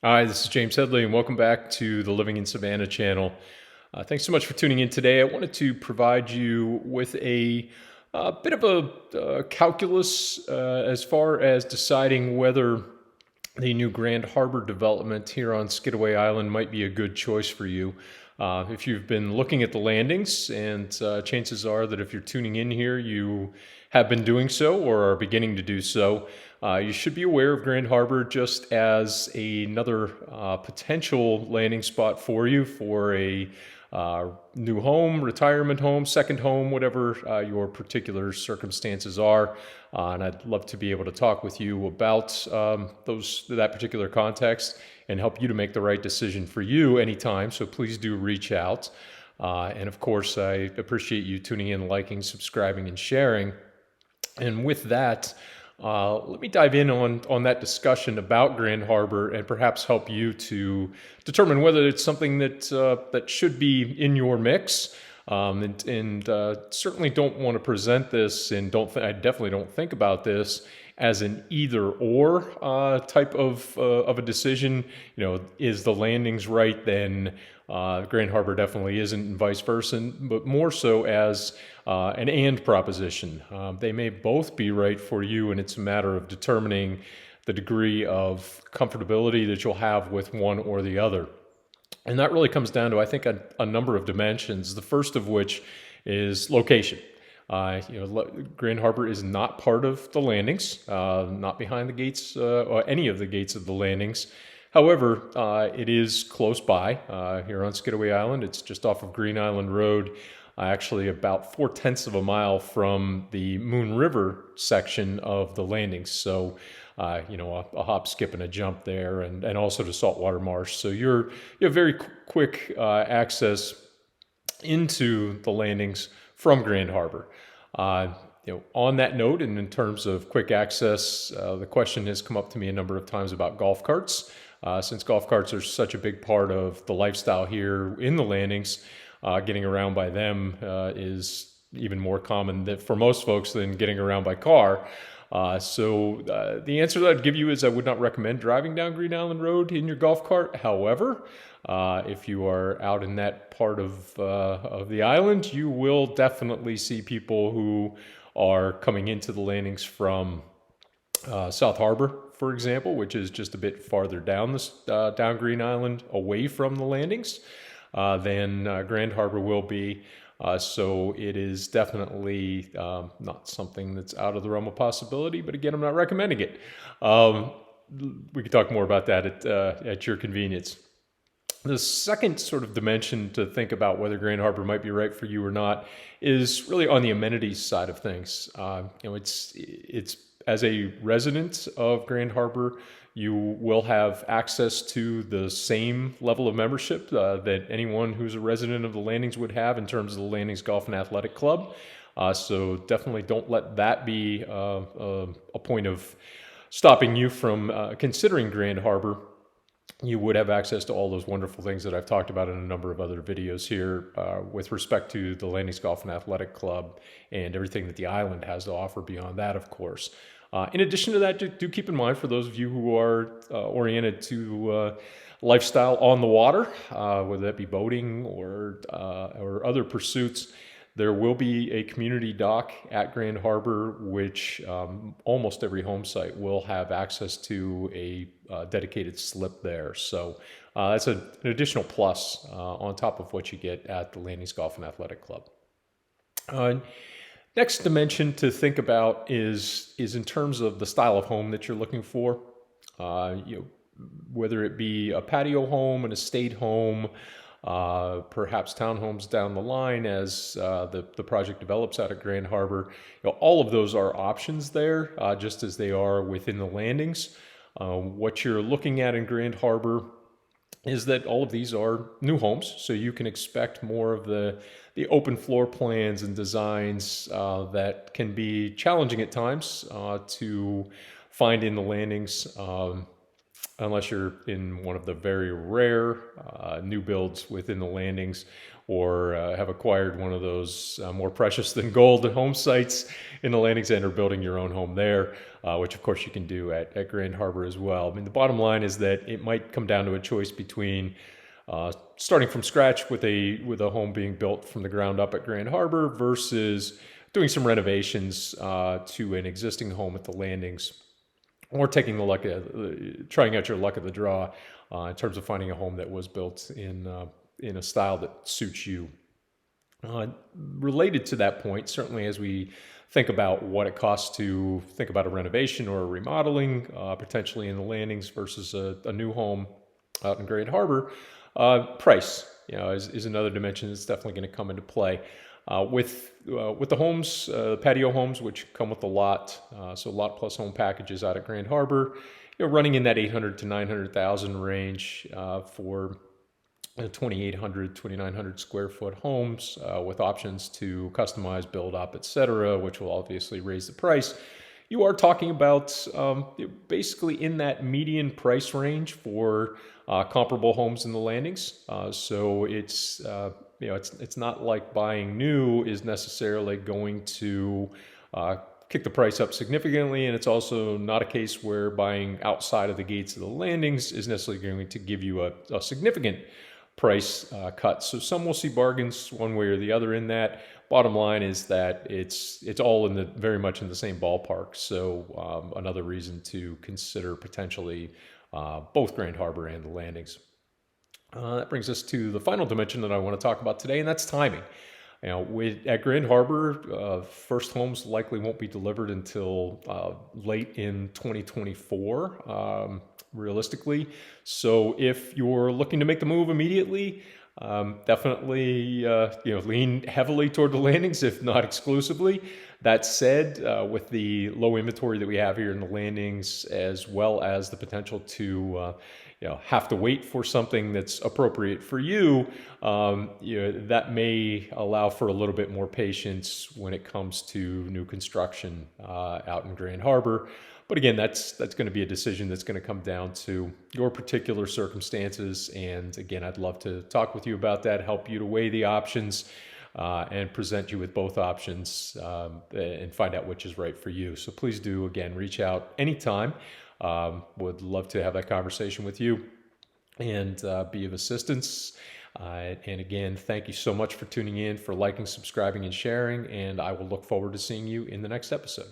Hi, this is James Headley, and welcome back to the Living in Savannah channel. Thanks so much for tuning in today. I wanted to provide you with a bit of a calculus as far as deciding whether the new Grand Harbor development here on Skidaway Island might be a good choice for you. If you've been looking at the landings, and chances are that if you're tuning in here, you have been doing so or are beginning to do so, you should be aware of Grand Harbor just as another potential landing spot for you for a new home, retirement home, second home, whatever your particular circumstances are. And I'd love to be able to talk with you about that particular context and help you to make the right decision for you anytime. So please do reach out. And of course, I appreciate you tuning in, liking, subscribing, and sharing. And with that, let me dive in on that discussion about Grand Harbor and perhaps help you to determine whether it's something that should be in your mix. And certainly don't want to present this, and I definitely don't think about this as an either or type of a decision. Is the landings right? Then Grand Harbor definitely isn't, and vice versa, but more so as an and proposition. They may both be right for you, and it's a matter of determining the degree of comfortability that you'll have with one or the other. And that really comes down to, I think, a number of dimensions, the first of which is location. Grand Harbor is not part of the landings, not behind the gates or any of the gates of the landings. However, it is close by here on Skidaway Island. It's just off of Green Island Road, actually about 4/10 of a mile from the Moon River section of the landings. So, a hop, skip, and a jump there, and also to Saltwater Marsh. So you have very quick access into the landings from Grand Harbor. On that note, and in terms of quick access, the question has come up to me a number of times about golf carts. Since golf carts are such a big part of the lifestyle here in the landings, getting around by them is even more common for most folks than getting around by car. So the answer that I'd give you is I would not recommend driving down Green Island Road in your golf cart. However, if you are out in that part of the island, you will definitely see people who are coming into the landings from South Harbor, for example, which is just a bit farther down down Green Island, away from the landings, than Grand Harbor will be. So it is definitely not something that's out of the realm of possibility, but again, I'm not recommending it. We can talk more about that at your convenience. The second sort of dimension to think about whether Grand Harbor might be right for you or not is really on the amenities side of things. It's as a resident of Grand Harbor, you will have access to the same level of membership that anyone who's a resident of the landings would have in terms of the Landings Golf and Athletic Club. So definitely don't let that be a point of stopping you from considering Grand Harbor. You would have access to all those wonderful things that I've talked about in a number of other videos here with respect to the Landings Golf and Athletic Club and everything that the island has to offer beyond that, of course. In addition to that, do keep in mind, for those of you who are oriented to lifestyle on the water, whether that be boating or other pursuits, there will be a community dock at Grand Harbor, which almost every home site will have access to a dedicated slip there. So that's an additional plus on top of what you get at the Landings Golf and Athletic Club. Next dimension to think about is in terms of the style of home that you're looking for. Whether it be a patio home, an estate home, perhaps townhomes down the line as the project develops out at Grand Harbor. All of those are options there, just as they are within the landings. What you're looking at in Grand Harbor is that all of these are new homes, so you can expect more of the open floor plans and designs that can be challenging at times to find in the landings. unless you're in one of the very rare new builds within the landings, or have acquired one of those more precious than gold home sites in the landings and are building your own home there, which of course you can do at Grand Harbor as well. I mean, the bottom line is that it might come down to a choice between starting from scratch with a home being built from the ground up at Grand Harbor versus doing some renovations to an existing home at the landings, or taking the luck, trying out your luck of the draw in terms of finding a home that was built in a style that suits you. Related to that point, certainly as we think about what it costs to think about a renovation or a remodeling, potentially in the landings versus a new home out in Grand Harbor, price, is another dimension that's definitely going to come into play. With the homes, patio homes, which come with a lot, so lot plus home packages out at Grand Harbor, running in that 800 to 900,000 range for 2,800, 2,900 square foot homes with options to customize, build up, etc., which will obviously raise the price. You are talking about basically in that median price range for comparable homes in the landings. So it's it's not like buying new is necessarily going to kick the price up significantly, and it's also not a case where buying outside of the gates of the landings is necessarily going to give you a significant price cut. So some will see bargains one way or the other in that. Bottom line is that it's all very much in the same ballpark. So another reason to consider potentially both Grand Harbor and the landings. That brings us to the final dimension that I want to talk about today, and that's timing. At Grand Harbor, first homes likely won't be delivered until late in 2024, realistically. So if you're looking to make the move immediately, definitely lean heavily toward the landings, if not exclusively. That said, with the low inventory that we have here in the landings, as well as the potential to have to wait for something that's appropriate for you, that may allow for a little bit more patience when it comes to new construction out in Grand Harbor. But again, that's going to be a decision that's going to come down to your particular circumstances. And again, I'd love to talk with you about that, help you to weigh the options, and present you with both options and find out which is right for you. So please do, again, reach out anytime. Would love to have that conversation with you and be of assistance. And again, thank you so much for tuning in, for liking, subscribing, and sharing. And I will look forward to seeing you in the next episode.